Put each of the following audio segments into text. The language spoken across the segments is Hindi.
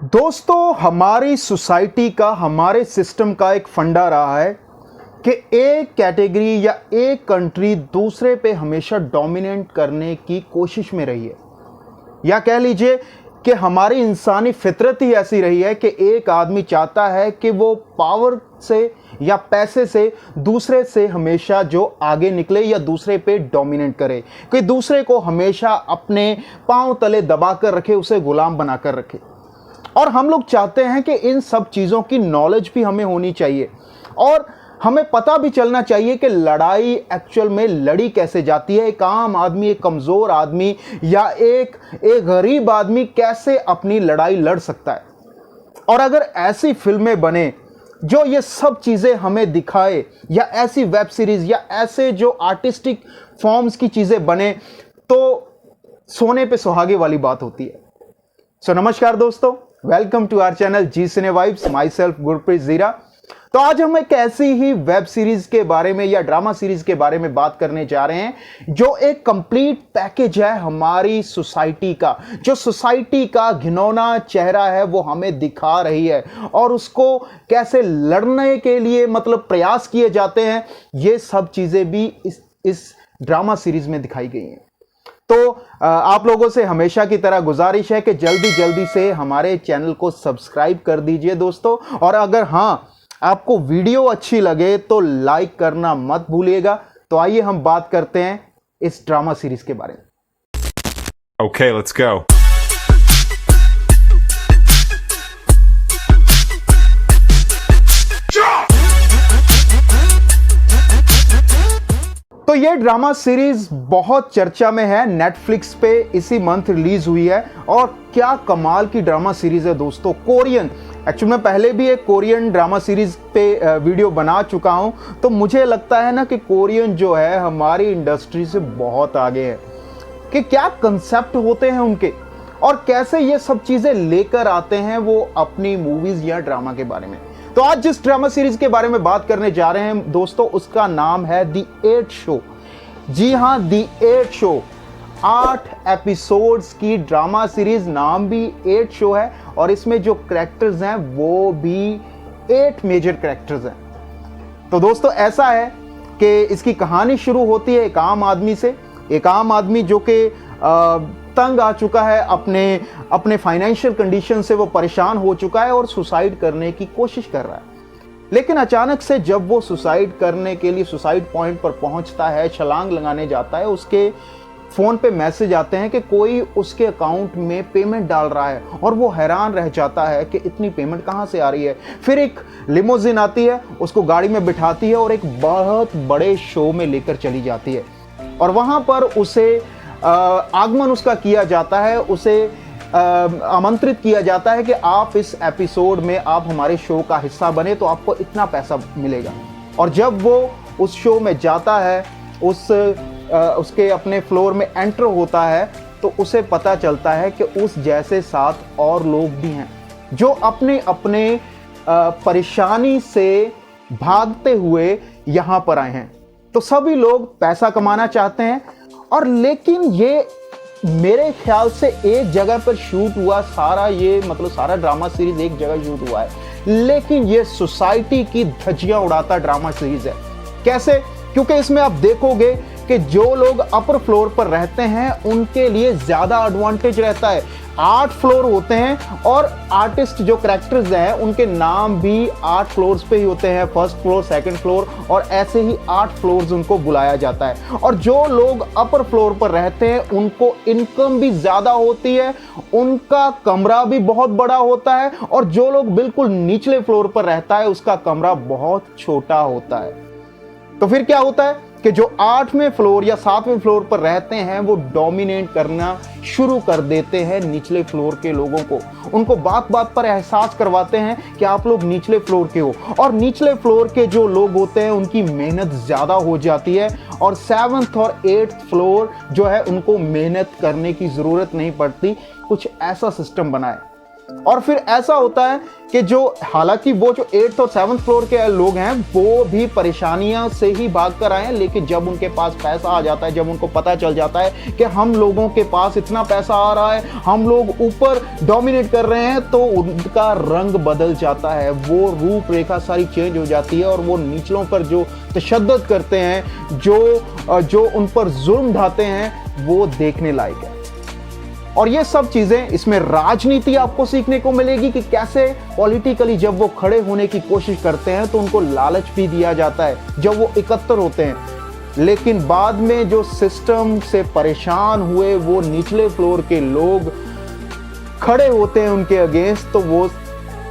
दोस्तों, हमारी सोसाइटी का, हमारे सिस्टम का एक फंडा रहा है कि एक कैटेगरी या एक कंट्री दूसरे पे हमेशा डोमिनेट करने की कोशिश में रही है, या कह लीजिए कि हमारी इंसानी फितरत ही ऐसी रही है कि एक आदमी चाहता है कि वो पावर से या पैसे से दूसरे से हमेशा जो आगे निकले या दूसरे पे डोमिनेट करे, कि दूसरे को हमेशा अपने पांव तले दबा कर रखे, उसे गुलाम बनाकर रखे। और हम लोग चाहते हैं कि इन सब चीज़ों की नॉलेज भी हमें होनी चाहिए और हमें पता भी चलना चाहिए कि लड़ाई एक्चुअल में लड़ी कैसे जाती है। एक आम आदमी, एक कमज़ोर आदमी या एक गरीब आदमी कैसे अपनी लड़ाई लड़ सकता है। और अगर ऐसी फिल्में बने जो ये सब चीज़ें हमें दिखाए, या ऐसी वेब सीरीज़ या ऐसे जो आर्टिस्टिक फॉर्म्स की चीज़ें बने, तो सोने पे सुहागे वाली बात होती है। सो नमस्कार दोस्तों, welcome to our channel Zee cine vibes. Myself Gurpreet Zira. तो आज हम एक ऐसी ही वेब सीरीज के बारे में या ड्रामा सीरीज के बारे में बात करने जा रहे हैं जो एक कंप्लीट पैकेज है हमारी सोसाइटी का, जो सोसाइटी का घिनौना चेहरा है वो हमें दिखा रही है और उसको कैसे लड़ने के लिए प्रयास किए जाते हैं। ये सब चीजें भी इस ड्रामा सीरीज में दिखाई गई हैं। तो आप लोगों से हमेशा की तरह गुजारिश है कि जल्दी से हमारे चैनल को सब्सक्राइब कर दीजिए दोस्तों। और अगर आपको वीडियो अच्छी लगे तो लाइक करना मत भूलिएगा। तो आइए हम बात करते हैं इस ड्रामा सीरीज के बारे में। Okay, let's go. तो ये ड्रामा सीरीज बहुत चर्चा में है, नेटफ्लिक्स पे इसी मंथ रिलीज हुई है। और क्या कमाल की ड्रामा सीरीज है दोस्तों, कोरियन। एक्चुअली मैं पहले भी एक कोरियन ड्रामा सीरीज पे वीडियो बना चुका हूं, तो मुझे लगता है ना कि कोरियन जो है हमारी इंडस्ट्री से बहुत आगे है, कि क्या कंसेप्ट होते हैं उनके और कैसे ये सब चीजें लेकर आते हैं वो अपनी मूवीज या ड्रामा के बारे में। तो आज जिस ड्रामा सीरीज के बारे में बात करने जा रहे हैं दोस्तों, उसका नाम है द 8 शो। जी हाँ, द 8 शो 8 एपिसोड्स की ड्रामा सीरीज, नाम भी 8 शो है और इसमें जो कैरेक्टर्स हैं वो भी 8 मेजर कैरेक्टर्स हैं। तो दोस्तों ऐसा है कि इसकी कहानी शुरू होती है एक आम आदमी से, एक आम आदमी जो कि तंग आ चुका है, अपने फाइनेंशियल कंडीशन से वो परेशान हो चुका है और सुसाइड करने की कोशिश कर रहा है। लेकिन अचानक से जब वो सुसाइड करने के लिए सुसाइड पॉइंट पर पहुंचता है, छलांग लगाने जाता है, उसके फ़ोन पे मैसेज आते हैं कि कोई उसके अकाउंट में पेमेंट डाल रहा है और वो हैरान रह जाता है कि इतनी पेमेंट कहाँ से आ रही है। फिर एक लिमोजिन आती है, उसको गाड़ी में बिठाती है और एक बहुत बड़े शो में लेकर चली जाती है और वहाँ पर उसे आगमन उसका किया जाता है, उसे आमंत्रित किया जाता है कि आप इस एपिसोड में आप हमारे शो का हिस्सा बने तो आपको इतना पैसा मिलेगा। और जब वो उस शो में जाता है, उसके अपने फ्लोर में एंटर होता है, तो उसे पता चलता है कि उस जैसे 7 और लोग भी हैं जो अपने अपने परेशानी से भागते हुए यहाँ पर आए हैं। तो सभी लोग पैसा कमाना चाहते हैं और लेकिन ये मेरे ख्याल से एक जगह पर शूट हुआ सारा, ये सारा ड्रामा सीरीज एक जगह शूट हुआ है, लेकिन ये सोसाइटी की धज्जियां उड़ाता ड्रामा सीरीज है। कैसे? क्योंकि इसमें आप देखोगे कि जो लोग अपर फ्लोर पर रहते हैं उनके लिए ज्यादा एडवांटेज रहता है। 8 फ्लोर होते हैं और आर्टिस्ट जो कैरेक्टर्स हैं उनके नाम भी 8 फ्लोर्स पे ही होते हैं, फर्स्ट फ्लोर, सेकंड फ्लोर, और ऐसे ही 8 फ्लोर्स उनको बुलाया जाता है। और जो लोग अपर फ्लोर पर रहते हैं उनको इनकम भी ज्यादा होती है, उनका कमरा भी बहुत बड़ा होता है, और जो लोग बिल्कुल निचले फ्लोर पर रहता है उसका कमरा बहुत छोटा होता है। तो फिर क्या होता है कि जो 8वें फ्लोर या 7वें फ्लोर पर रहते हैं वो डोमिनेट करना शुरू कर देते हैं निचले फ्लोर के लोगों को। उनको बात बात पर एहसास करवाते हैं कि आप लोग निचले फ्लोर के हो, और निचले फ्लोर के जो लोग होते हैं उनकी मेहनत ज़्यादा हो जाती है, और 7th और 8th फ्लोर जो है उनको मेहनत करने की ज़रूरत नहीं पड़ती। कुछ ऐसा सिस्टम बनाए। और फिर ऐसा होता है कि जो हालांकि वो जो 8th और 7th फ्लोर के लोग हैं वो भी परेशानियां से ही भाग कर आए हैं, लेकिन जब उनके पास पैसा आ जाता है, जब उनको पता चल जाता है कि हम लोगों के पास इतना पैसा आ रहा है, हम लोग ऊपर डोमिनेट कर रहे हैं, तो उनका रंग बदल जाता है, वो रूपरेखा सारी चेंज हो जाती है और वो निचलों पर जो तशद्दुद करते हैं, जो उन पर जुल्म ढाते हैं, वो देखने लायक है। और ये सब चीजें, इसमें राजनीति आपको सीखने को मिलेगी कि कैसे पॉलिटिकली जब वो खड़े होने की कोशिश करते हैं तो उनको लालच भी दिया जाता है जब वो इकट्ठा होते हैं, लेकिन बाद में जो सिस्टम से परेशान हुए वो निचले फ्लोर के लोग खड़े होते हैं उनके अगेंस्ट, तो वो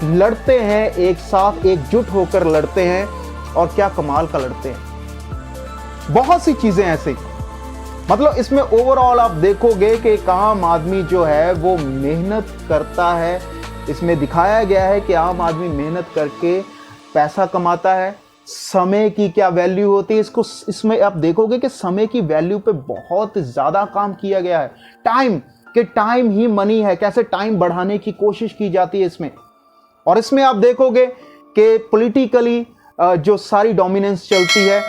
लड़ते हैं, एक साथ एकजुट होकर लड़ते हैं, और क्या कमाल का लड़ते हैं। बहुत सी चीजें ऐसे, मतलब इसमें ओवरऑल आप देखोगे कि एक आम आदमी जो है वो मेहनत करता है। इसमें दिखाया गया है कि आम आदमी मेहनत करके पैसा कमाता है, समय की क्या वैल्यू होती है, इसमें आप देखोगे कि समय की वैल्यू पे बहुत ज़्यादा काम किया गया है। टाइम ही मनी है, कैसे टाइम बढ़ाने की कोशिश की जाती है इसमें। और इसमें आप देखोगे कि पॉलिटिकली जो सारी डोमिनेंस चलती है,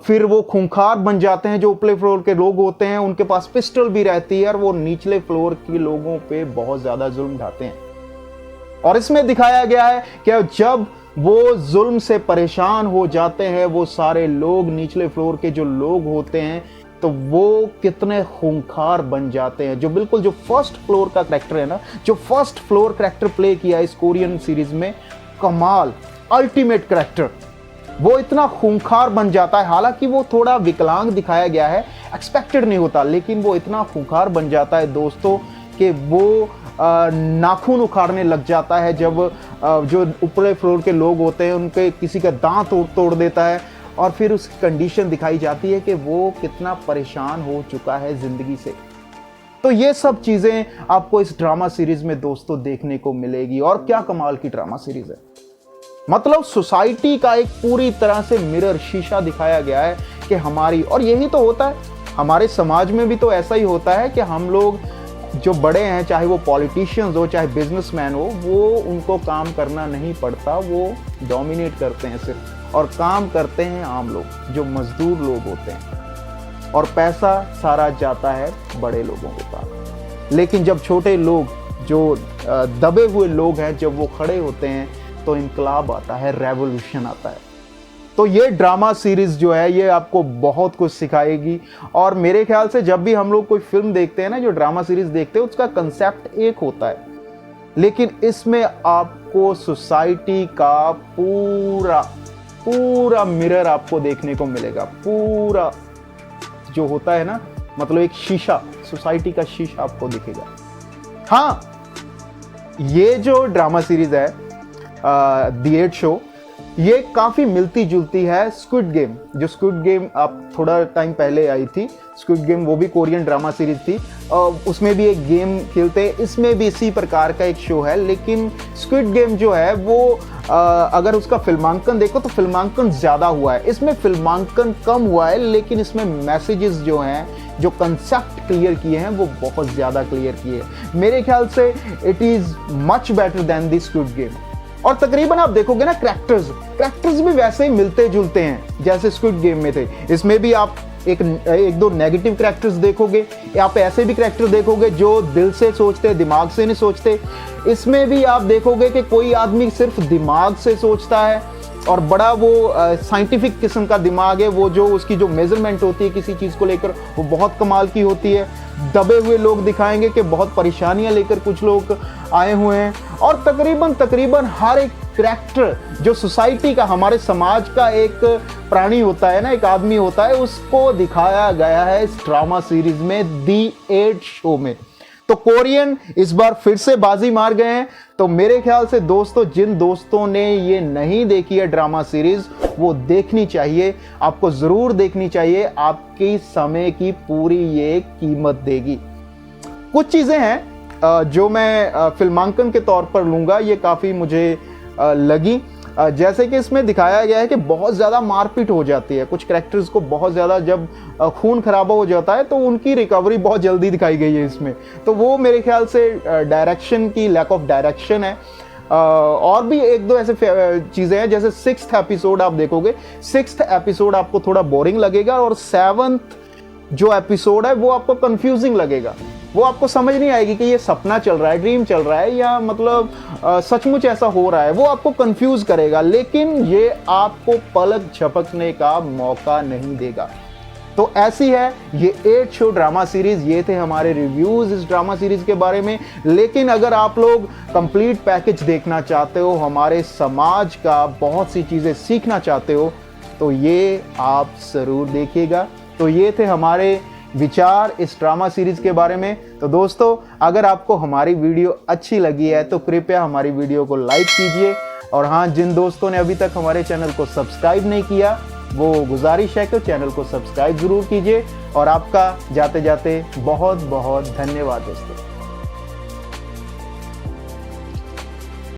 फिर वो खूंखार बन जाते हैं। जो ऊपरे फ्लोर के लोग होते हैं उनके पास पिस्टल भी रहती है और वो निचले फ्लोर के लोगों पे बहुत ज़्यादा जुल्म ढाते हैं। और इसमें दिखाया गया है कि जब वो जुल्म से परेशान हो जाते हैं वो सारे लोग, निचले फ्लोर के जो लोग होते हैं, तो वो कितने खूंखार बन जाते हैं। जो बिल्कुल जो फर्स्ट फ्लोर का कैरेक्टर है ना, जो फर्स्ट फ्लोर कैरेक्टर प्ले किया इस कोरियन सीरीज में, कमाल, अल्टीमेट कैरेक्टर, वो इतना खूंखार बन जाता है। हालांकि वो थोड़ा विकलांग दिखाया गया है, एक्सपेक्टेड नहीं होता, लेकिन वो इतना खूंखार बन जाता है दोस्तों कि वो नाखून उखाड़ने लग जाता है। जब जो ऊपरे फ्लोर के लोग होते हैं उनके किसी का दांत तोड़ देता है, और फिर उसकी कंडीशन दिखाई जाती है कि वो कितना परेशान हो चुका है ज़िंदगी से। तो ये सब चीज़ें आपको इस ड्रामा सीरीज में दोस्तों देखने को मिलेगी। और क्या कमाल की ड्रामा सीरीज है, मतलब सोसाइटी का एक पूरी तरह से मिरर, शीशा दिखाया गया है कि हमारी, और यही तो होता है हमारे समाज में भी, तो ऐसा ही होता है कि हम लोग जो बड़े हैं, चाहे वो पॉलिटिशियंस हो चाहे बिजनेसमैन हो, वो उनको काम करना नहीं पड़ता, वो डोमिनेट करते हैं सिर्फ, और काम करते हैं आम लोग, जो मजदूर लोग होते हैं, और पैसा सारा जाता है बड़े लोगों के पास। लेकिन जब छोटे लोग, जो दबे हुए लोग हैं, जब वो खड़े होते हैं तो इनकलाब आता है, रेवोल्यूशन आता है। तो ये ड्रामा सीरीज जो है ये आपको बहुत कुछ सिखाएगी। और मेरे ख्याल से जब भी हम लोग कोई फिल्म देखते हैं ना, जो ड्रामा सीरीज देखते हैं, उसका कंसेप्ट एक होता है, लेकिन इसमें आपको सोसाइटी का पूरा मिरर आपको देखने को मिलेगा। पूरा जो होता है ना, मतलब एक शीशा, सोसाइटी का शीशा आपको दिखेगा। हाँ, ये जो ड्रामा सीरीज है द 8 शो, ये काफ़ी मिलती जुलती है स्क्विड गेम। जो स्क्विड गेम आप थोड़ा टाइम पहले आई थी, स्क्विड गेम वो भी कोरियन ड्रामा सीरीज थी, उसमें भी एक गेम खेलते हैं, इसमें भी इसी प्रकार का एक शो है। लेकिन स्क्विड गेम जो है वो अगर उसका फिल्मांकन देखो तो फिल्मांकन ज़्यादा हुआ है, इसमें फिल्मांकन कम हुआ है, लेकिन इसमें मैसेजेस जो हैं, जो कंसेप्ट क्लियर किए हैं, वो बहुत ज़्यादा क्लियर किए हैं। मेरे ख्याल से it is much better than the squid game. और तकरीबन आप देखोगे ना, कैरेक्टर्स भी वैसे ही मिलते जुलते हैं जैसे स्क्विड गेम में थे। इसमें भी आप एक दो नेगेटिव कैरेक्टर्स देखोगे, आप ऐसे भी कैरेक्टर देखोगे जो दिल से सोचते, दिमाग से नहीं सोचते। इसमें भी आप देखोगे कि कोई आदमी सिर्फ दिमाग से सोचता है और बड़ा वो साइंटिफिक किस्म का दिमाग है, वो जो उसकी जो मेजरमेंट होती है किसी चीज़ को लेकर, वो बहुत कमाल की होती है। दबे हुए लोग दिखाएंगे कि बहुत परेशानियां लेकर कुछ लोग आए हुए हैं। और तकरीबन हर एक कैरेक्टर जो सोसाइटी का, हमारे समाज का एक प्राणी होता है ना, एक आदमी होता है, उसको दिखाया गया है इस ड्रामा सीरीज में द 8 शो में। तो कोरियन इस बार फिर से बाजी मार गए हैं। तो मेरे ख्याल से दोस्तों, जिन दोस्तों ने ये नहीं देखी है ड्रामा सीरीज, वो देखनी चाहिए, आपको जरूर देखनी चाहिए। आपकी समय की पूरी ये कीमत देगी। कुछ चीजें हैं जो मैं फिल्मांकन के तौर पर लूंगा, ये काफी मुझे लगी। जैसे कि इसमें दिखाया गया है कि बहुत ज़्यादा मारपीट हो जाती है, कुछ कैरेक्टर्स को बहुत ज़्यादा जब खून खराबा हो जाता है तो उनकी रिकवरी बहुत जल्दी दिखाई गई है इसमें। तो वो मेरे ख्याल से डायरेक्शन की लैक ऑफ डायरेक्शन है। और भी एक दो ऐसे चीज़ें हैं, जैसे 6th एपिसोड आप देखोगे, 6th एपिसोड आपको थोड़ा बोरिंग लगेगा और 7th जो एपिसोड है वो आपको कंफ्यूजिंग लगेगा। वो आपको समझ नहीं आएगी कि ये सपना चल रहा है, ड्रीम चल रहा है, या मतलब सचमुच ऐसा हो रहा है। वो आपको कंफ्यूज करेगा, लेकिन ये आपको पलक झपकने का मौका नहीं देगा। तो ऐसी है ये 8 शो ड्रामा सीरीज। ये थे हमारे रिव्यूज इस ड्रामा सीरीज के बारे में। लेकिन अगर आप लोग कंप्लीट पैकेज देखना चाहते हो, हमारे समाज का बहुत सी चीजें सीखना चाहते हो, तो ये आप जरूर देखिएगा। तो ये थे हमारे विचार इस ड्रामा सीरीज के बारे में। तो दोस्तों, अगर आपको हमारी वीडियो अच्छी लगी है तो कृपया हमारी वीडियो को लाइक कीजिए। और हाँ, जिन दोस्तों ने अभी तक हमारे चैनल को सब्सक्राइब नहीं किया, वो गुजारिश है कि चैनल को सब्सक्राइब जरूर कीजिए। और आपका जाते जाते बहुत बहुत धन्यवाद दोस्तों।